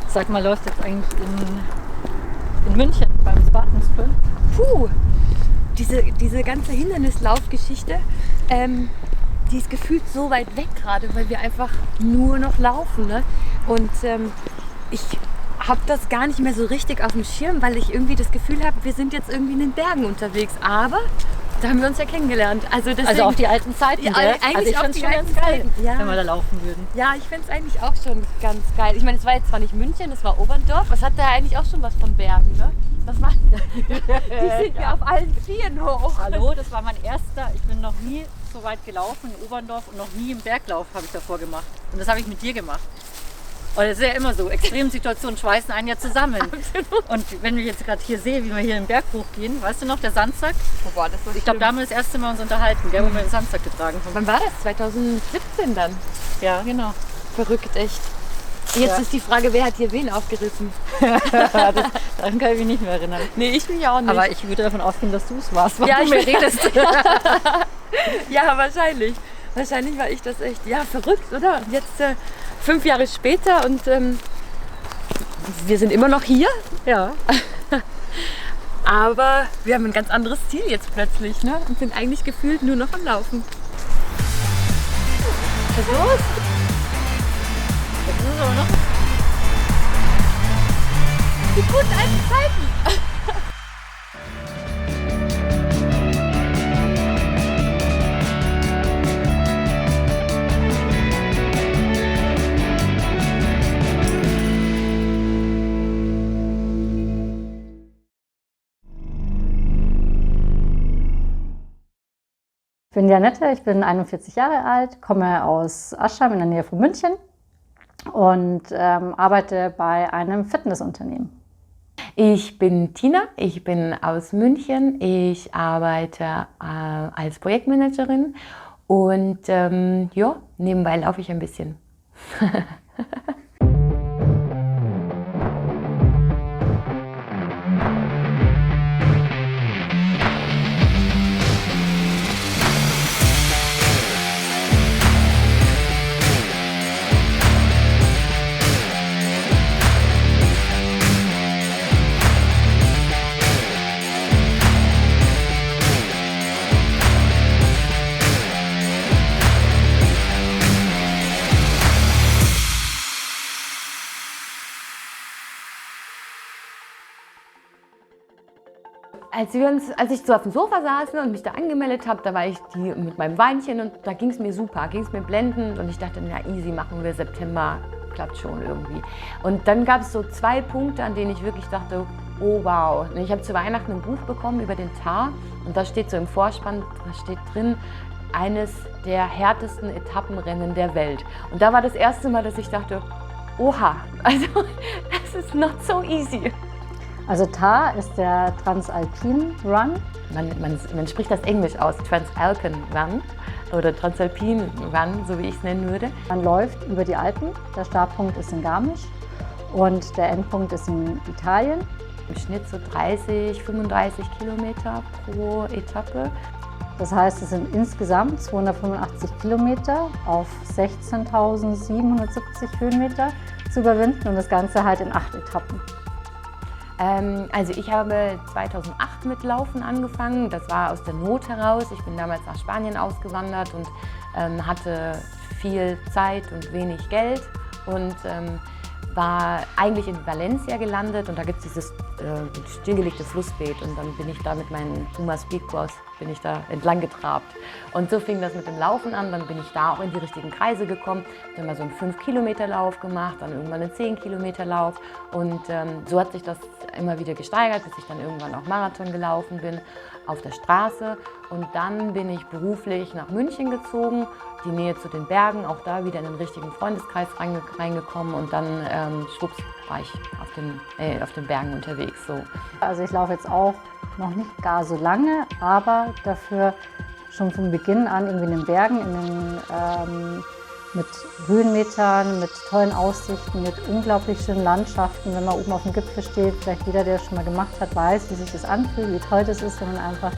Sag mal, läuft jetzt eigentlich in München beim Spartan Sprint? Puh, diese ganze Hindernislaufgeschichte, die ist gefühlt so weit weg gerade, weil wir einfach nur noch laufen. Ne? Und ich habe das gar nicht mehr so richtig auf dem Schirm, weil ich irgendwie das Gefühl habe, wir sind jetzt irgendwie in den Bergen unterwegs. Aber da haben wir uns ja kennengelernt. Also auf die alten Zeiten, ja, gell? eigentlich Also ich auf finde es die schon ganz alten geil, Zeiten, ja. wenn wir da laufen würden. Ja, ich finde es eigentlich auch schon ganz geil. Ich meine, es war jetzt zwar nicht München, es war Oberndorf. Was hat da eigentlich auch schon was von Bergen, ne? Das war, die sind ja auf allen Vieren hoch. Hallo, das war mein erster. Ich bin noch nie so weit gelaufen in Oberndorf und noch nie im Berglauf habe ich davor gemacht. Und das habe ich mit dir gemacht. Und es ist ja immer so, Extremsituationen schweißen einen ja zusammen. Absolut. Und wenn ich jetzt gerade hier sehe, wie wir hier den Berg hochgehen, weißt du noch, der Sandsack? Oh, boah, das war Ich glaube, da haben wir das erste Mal uns unterhalten, gell, wo wir den Sandsack getragen haben. Wann war das? 2017 dann? Ja, genau. Verrückt, echt. Jetzt ist die Frage, wer hat hier wen aufgerissen? Daran kann ich mich nicht mehr erinnern. Nee, ich mich auch nicht. Aber ich würde davon ausgehen, dass du es warst, weil ja, du mir redest. Ja, wahrscheinlich. Wahrscheinlich war ich das echt. Ja, verrückt, oder? Jetzt 5 Jahre später und wir sind immer noch hier. Ja. Aber wir haben ein ganz anderes Ziel jetzt plötzlich, ne? Und sind eigentlich gefühlt nur noch am Laufen. Was ist los? Jetzt ist es aber noch. Die guten alten Zeiten! Ich bin Janette, ich bin 41 Jahre alt, komme aus Aschheim in der Nähe von München und arbeite bei einem Fitnessunternehmen. Ich bin Tina, ich bin aus München. Ich arbeite als Projektmanagerin und ja, nebenbei laufe ich ein bisschen. Als ich so auf dem Sofa saß und mich da angemeldet habe, da war ich mit meinem Weinchen und da ging es mir super, ging es mir blendend und ich dachte, na easy, machen wir September, klappt schon irgendwie. Und dann gab es so 2 Punkte, an denen ich wirklich dachte, oh wow. Und ich habe zu Weihnachten ein Buch bekommen über den Tar und da steht so im Vorspann, da steht drin, eines der härtesten Etappenrennen der Welt. Und da war das erste Mal, dass ich dachte, oha, also das ist not so easy. Also Tar ist der Transalpine Run. Man spricht das Englisch aus, Transalpine Run oder Transalpine Run, so wie ich es nennen würde. Man läuft über die Alpen, der Startpunkt ist in Garmisch und der Endpunkt ist in Italien. Im Schnitt so 30, 35 Kilometer pro Etappe. Das heißt, es sind insgesamt 285 Kilometer auf 16.770 Höhenmeter zu überwinden und das Ganze halt in 8 Etappen. Also ich habe 2008 mit Laufen angefangen, das war aus der Not heraus. Ich bin damals nach Spanien ausgewandert und hatte viel Zeit und wenig Geld und war eigentlich in Valencia gelandet und da gibt es dieses stillgelegte Flussbeet und dann bin ich da mit meinen Puma Speedboards bin ich da entlang getrabt. Und so fing das mit dem Laufen an, dann bin ich da auch in die richtigen Kreise gekommen, dann mal so einen 5-Kilometer-Lauf gemacht, dann irgendwann einen 10-Kilometer-Lauf und so hat sich das immer wieder gesteigert, bis ich dann irgendwann auch Marathon gelaufen bin auf der Straße und dann bin ich beruflich nach München gezogen, die Nähe zu den Bergen, auch da wieder in den richtigen Freundeskreis reingekommen und dann schwupps war ich auf den Bergen unterwegs. So. Also ich laufe jetzt auch noch nicht gar so lange, aber dafür schon von Beginn an irgendwie in den Bergen, mit Höhenmetern, mit tollen Aussichten, mit unglaublich schönen Landschaften. Wenn man oben auf dem Gipfel steht, vielleicht jeder, der es schon mal gemacht hat, weiß, wie sich das anfühlt, wie toll das ist, wenn man einfach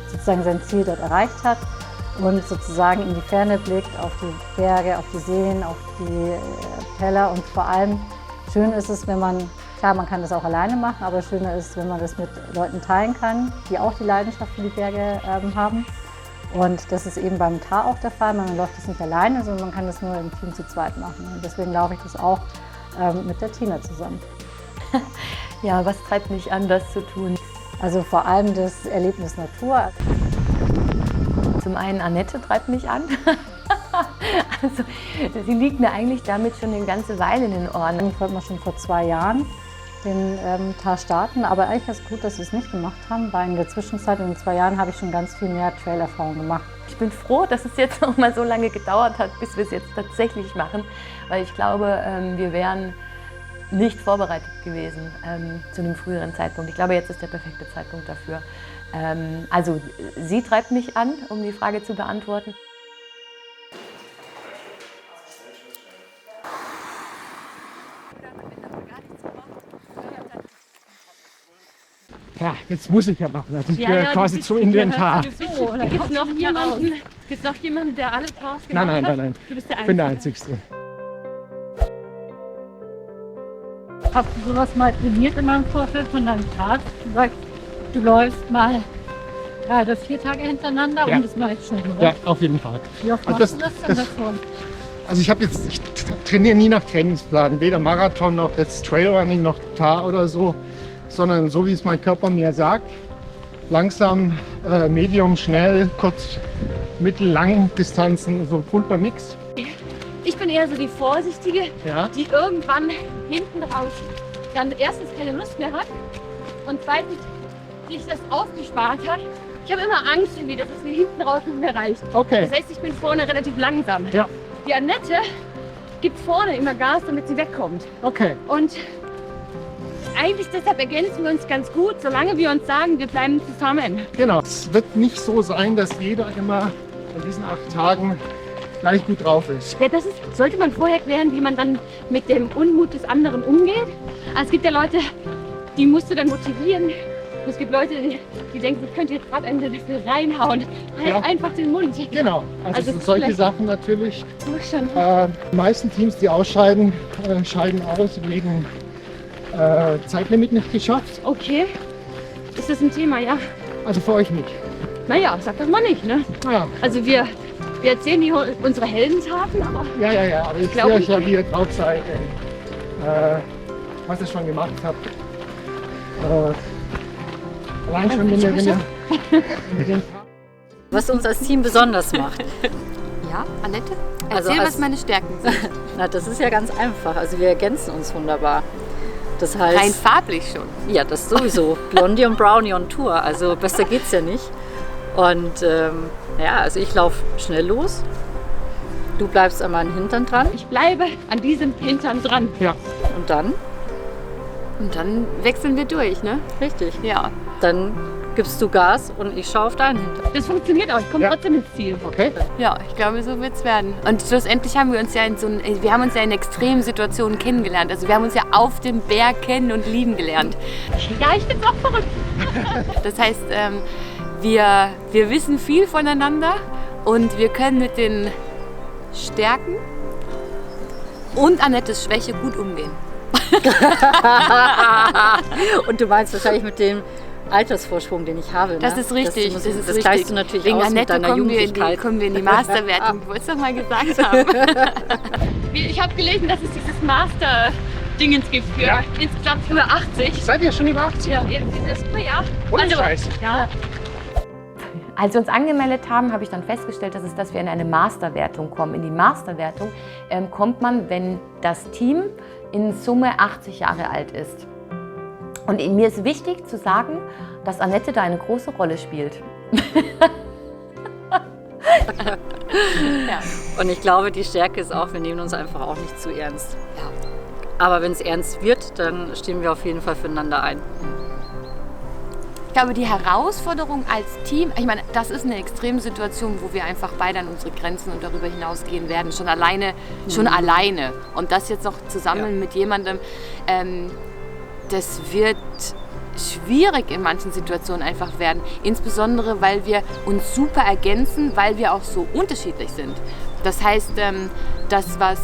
sozusagen sein Ziel dort erreicht hat und sozusagen in die Ferne blickt, auf die Berge, auf die Seen, auf die Täler und vor allem Schön ist es, wenn man, klar, man kann das auch alleine machen, aber schöner ist, wenn man das mit Leuten teilen kann, die auch die Leidenschaft für die Berge haben. Und das ist eben beim Tar auch der Fall. Man läuft das nicht alleine, sondern man kann das nur im Team zu zweit machen. Und deswegen laufe ich das auch mit der Tina zusammen. Ja, was treibt mich an, das zu tun? Also vor allem das Erlebnis Natur. Zum einen Annette treibt mich an. Also, sie liegt mir eigentlich damit schon eine ganze Weile in den Ohren. Ich wollte mal schon vor 2 Jahren den Tar starten, aber eigentlich ist es gut, dass wir es nicht gemacht haben, weil in der Zwischenzeit, in den 2 Jahren, habe ich schon ganz viel mehr Trailerfahrung gemacht. Ich bin froh, dass es jetzt noch mal so lange gedauert hat, bis wir es jetzt tatsächlich machen, weil ich glaube, wir wären nicht vorbereitet gewesen zu einem früheren Zeitpunkt. Ich glaube, jetzt ist der perfekte Zeitpunkt dafür. Also sie treibt mich an, um die Frage zu beantworten. Ja, jetzt muss ich ja machen. Also ich gehöre quasi zum Inventar. Gibt es noch jemanden, der alle Tars gemacht Nein, hat? nein. Du bist der Ich bin der Einzige. Einzigste. Hast du sowas mal trainiert in meinem Vorfeld von deinem Tag? Du sagst, du läufst mal 3 oder 4 Tage hintereinander Ja. und das mache ich schon, oder? Ja, auf jeden Fall. Wie oft Also machst du das denn das- davon? Also ich trainiere nie nach Trainingsplan, weder Marathon noch jetzt Trailrunning noch Tar oder so, sondern so wie es mein Körper mir sagt. Langsam, Medium, schnell, kurz, mittel, lang Distanzen, so bunter Mix. Ich bin eher so die Vorsichtige, Ja. die irgendwann hinten raus dann erstens keine Lust mehr hat und zweitens sich das aufgespart hat. Ich habe immer Angst, irgendwie, dass es mir hinten raus nicht mehr reicht. Okay. Das heißt, ich bin vorne relativ langsam. Ja. Die Annette gibt vorne immer Gas, damit sie wegkommt. Okay. Und eigentlich deshalb ergänzen wir uns ganz gut, solange wir uns sagen, wir bleiben zusammen. Genau. Es wird nicht so sein, dass jeder immer an diesen 8 Tagen gleich gut drauf ist. Ja, sollte man vorher klären, wie man dann mit dem Unmut des anderen umgeht. Also es gibt ja Leute, die musst du dann motivieren. Und es gibt Leute, die denken, ich könnte jetzt gerade einen dafür reinhauen. Halt Ja. einfach den Mund. Genau. Also Also solche vielleicht- Sachen natürlich. Muss schon. Die meisten Teams, die ausscheiden, scheiden aus wegen Zeitlimit nicht geschafft. Okay. Ist das ein Thema, ja? Also für euch nicht. Naja, sag das mal nicht, ne? Ja, Also wir erzählen hier unsere Heldentaten, aber ja. Aber ich glaub sehe euch nicht. ja, wie ihr drauf seid. Was ihr schon gemacht habt. Allein schon, wenn ihr mit den Was uns als Team besonders macht. Ja, Annette? Also Erzähl, als- was meine Stärken sind. Na, das ist ja ganz einfach. Also wir ergänzen uns wunderbar. Das heißt, Rein farblich schon. ja, das sowieso. Blondie und Brownie on Tour. Also besser geht's ja nicht. Und ja, also ich laufe schnell los. Du bleibst an meinen Hintern dran. ich bleibe an diesem Hintern dran. Und dann, Und dann wechseln wir durch, ne? richtig, Ja. dann gibst du Gas und ich schaue auf deinen Hintern. Das funktioniert auch, ich komme Ja. trotzdem ins Ziel. Okay? Ja, ich glaube, so wird es werden. Und schlussendlich haben wir uns ja wir haben uns ja in extremen Situationen kennengelernt. Also wir haben uns ja auf dem Berg kennen und lieben gelernt. Ja, ich bin's auch verrückt. Das heißt, wir wissen viel voneinander und wir können mit den Stärken und Annettes Schwäche gut umgehen. Und du meinst wahrscheinlich mit dem Altersvorsprung, den ich habe. Das ne? ist richtig. Das, Das ist das richtig. gleichst du natürlich Wegen aus mit Annette deiner kommen wir, Jugendlichkeit. kommen wir in die Masterwertung. Ich wollte es doch mal gesagt haben. Ich habe gelesen, dass es dieses Master-Dingens gibt für Ja. insgesamt über 80. Seid ihr schon über 80? Ja, das ist ja. Ohne Scheiß. Ja, Als wir uns angemeldet haben, habe ich dann festgestellt, dass wir in eine Masterwertung kommen. In die Masterwertung kommt man, wenn das Team in Summe 80 Jahre alt ist. Und mir ist wichtig zu sagen, dass Annette da eine große Rolle spielt. Und ich glaube, die Stärke ist auch, wir nehmen uns einfach auch nicht zu ernst. Aber wenn es ernst wird, dann stehen wir auf jeden Fall füreinander ein. Ich glaube, die Herausforderung als Team, ich meine, das ist eine Extremsituation, wo wir einfach beide an unsere Grenzen und darüber hinausgehen werden, schon alleine. Und das jetzt noch zusammen mit jemandem, das wird schwierig in manchen Situationen einfach werden. Insbesondere, weil wir uns super ergänzen, weil wir auch so unterschiedlich sind. Das heißt, das, was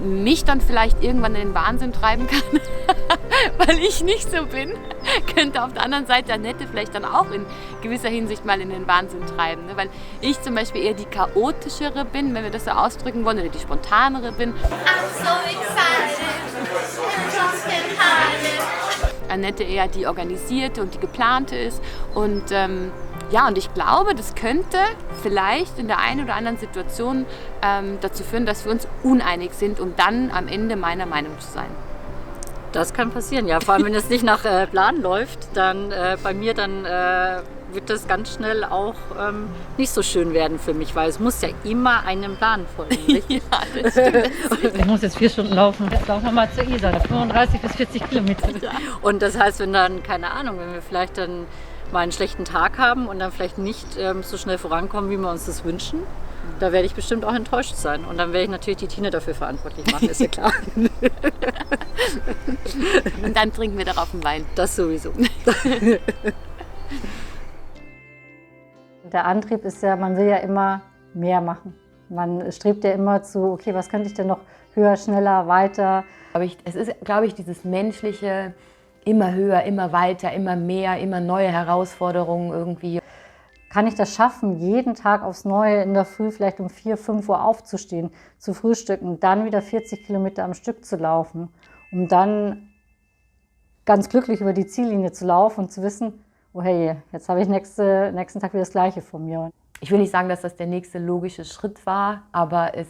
mich dann vielleicht irgendwann in den Wahnsinn treiben kann, weil ich nicht so bin, könnte auf der anderen Seite Annette vielleicht dann auch in gewisser Hinsicht mal in den Wahnsinn treiben. Ne? Weil ich zum Beispiel eher die chaotischere bin, wenn wir das so ausdrücken wollen, oder die spontanere bin. I'm so excited and lost in hiding. Annette eher die organisierte und die geplante ist. Und ja, und ich glaube, das könnte vielleicht in der einen oder anderen Situation dazu führen, dass wir uns uneinig sind, um dann am Ende meiner Meinung zu sein. Das kann passieren, ja. Vor allem, wenn es nicht nach Plan läuft, dann bei mir, dann wird das ganz schnell auch nicht so schön werden für mich, weil es muss ja immer einem Plan folgen. Richtig? Ja, das stimmt. Ich muss jetzt 4 Stunden laufen. Jetzt laufen wir mal zur Isar, 35 bis 40 Kilometer. Und das heißt, wenn dann, keine Ahnung, wenn wir vielleicht dann mal einen schlechten Tag haben und dann vielleicht nicht so schnell vorankommen, wie wir uns das wünschen, da werde ich bestimmt auch enttäuscht sein. Und dann werde ich natürlich die Tina dafür verantwortlich machen, ist ja klar. Und dann trinken wir darauf einen Wein. Das sowieso. Der Antrieb ist ja, man will ja immer mehr machen. Man strebt ja immer zu, okay, was könnte ich denn noch höher, schneller, weiter? Aber es ist, glaube ich, dieses menschliche, immer höher, immer weiter, immer mehr, immer neue Herausforderungen irgendwie. Kann ich das schaffen, jeden Tag aufs Neue in der Früh vielleicht um 4, 5 Uhr aufzustehen, zu frühstücken, dann wieder 40 Kilometer am Stück zu laufen, um dann ganz glücklich über die Ziellinie zu laufen und zu wissen, oh hey, jetzt habe ich nächsten Tag wieder das Gleiche von mir. Ich will nicht sagen, dass das der nächste logische Schritt war, aber es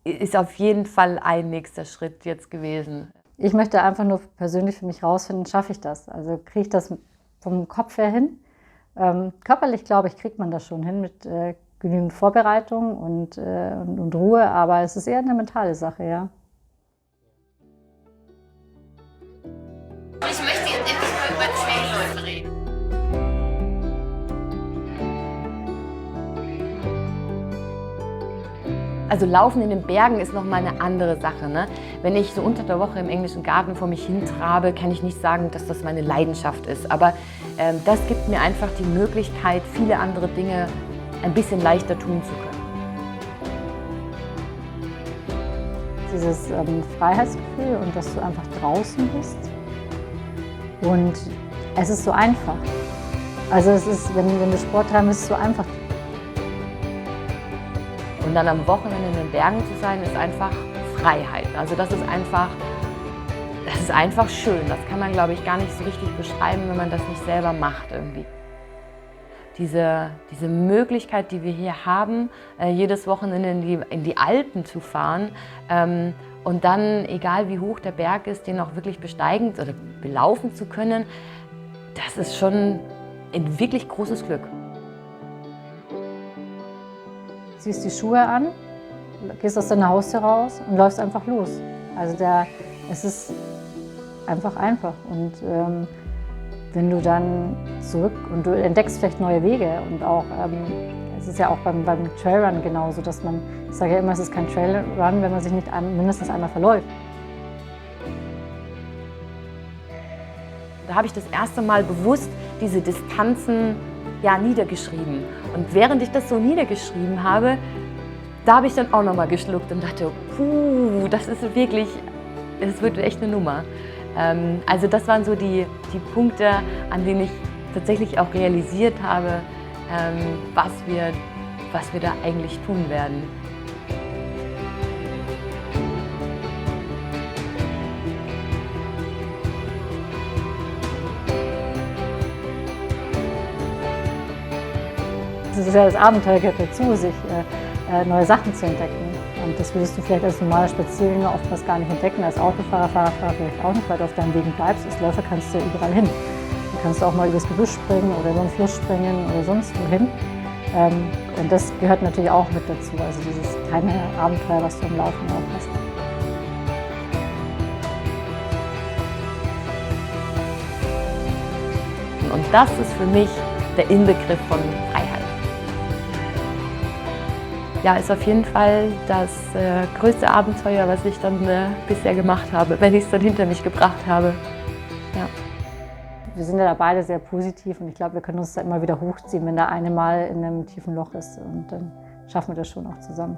ist auf jeden Fall ein nächster Schritt jetzt gewesen. Ich möchte einfach nur persönlich für mich rausfinden, schaffe ich das? Also kriege ich das vom Kopf her hin? Körperlich, glaube ich, kriegt man das schon hin mit genügend Vorbereitung und Ruhe, aber es ist eher eine mentale Sache, ja. Ich möchte jetzt endlich mal über Trailläufe reden. Also Laufen in den Bergen ist nochmal eine andere Sache. Ne? Wenn ich so unter der Woche im englischen Garten vor mich hintrabe, kann ich nicht sagen, dass das meine Leidenschaft ist. Aber das gibt mir einfach die Möglichkeit, viele andere Dinge ein bisschen leichter tun zu können. Dieses Freiheitsgefühl und dass du einfach draußen bist. Und es ist so einfach. Also es ist, wenn du Sport treiben willst, ist es so einfach. Und dann am Wochenende in den Bergen zu sein, ist einfach Freiheit. Also das ist einfach schön. Das kann man, glaube ich, gar nicht so richtig beschreiben, wenn man das nicht selber macht irgendwie. Diese Möglichkeit, die wir hier haben, jedes Wochenende in die Alpen zu fahren und dann, egal wie hoch der Berg ist, den auch wirklich besteigen oder belaufen zu können, das ist schon ein wirklich großes Glück. Ziehst die Schuhe an, gehst aus deiner Haustür raus und läufst einfach los. Also es ist einfach. Und wenn du dann zurück und du entdeckst vielleicht neue Wege und auch, es ist ja auch beim Trailrun genauso, dass man, ich sage ja immer, es ist kein Trailrun, wenn man sich nicht mindestens einmal verläuft. Da habe ich das erste Mal bewusst diese Distanzen niedergeschririm. Und während ich das so niedergeschrieben habe, da habe ich dann auch nochmal geschluckt und dachte, das wird echt eine Nummer. Also das waren so die Punkte, an denen ich tatsächlich auch realisiert habe, was wir da eigentlich tun werden. Das ist ja das Abenteuer gehört dazu, sich neue Sachen zu entdecken. Und das würdest du vielleicht als normaler Spaziergänger oftmals gar nicht entdecken, als Autofahrer, Fahrradfahrer vielleicht auch nicht, weil du auf deinen Wegen bleibst. Als Läufer kannst du ja überall hin. Du kannst auch mal übers Gebüsch springen oder über den Fluss springen oder sonst wohin. Und das gehört natürlich auch mit dazu, also dieses kleine Abenteuer, was du im Laufen auch hast. Und das ist für mich der Inbegriff von Freiheit. Ja, ist auf jeden Fall das größte Abenteuer, was ich dann bisher gemacht habe, wenn ich es dann hinter mich gebracht habe. Ja. wir sind ja da beide sehr positiv und ich glaube, wir können uns da immer wieder hochziehen, wenn der eine mal in einem tiefen Loch ist und dann schaffen wir das schon auch zusammen.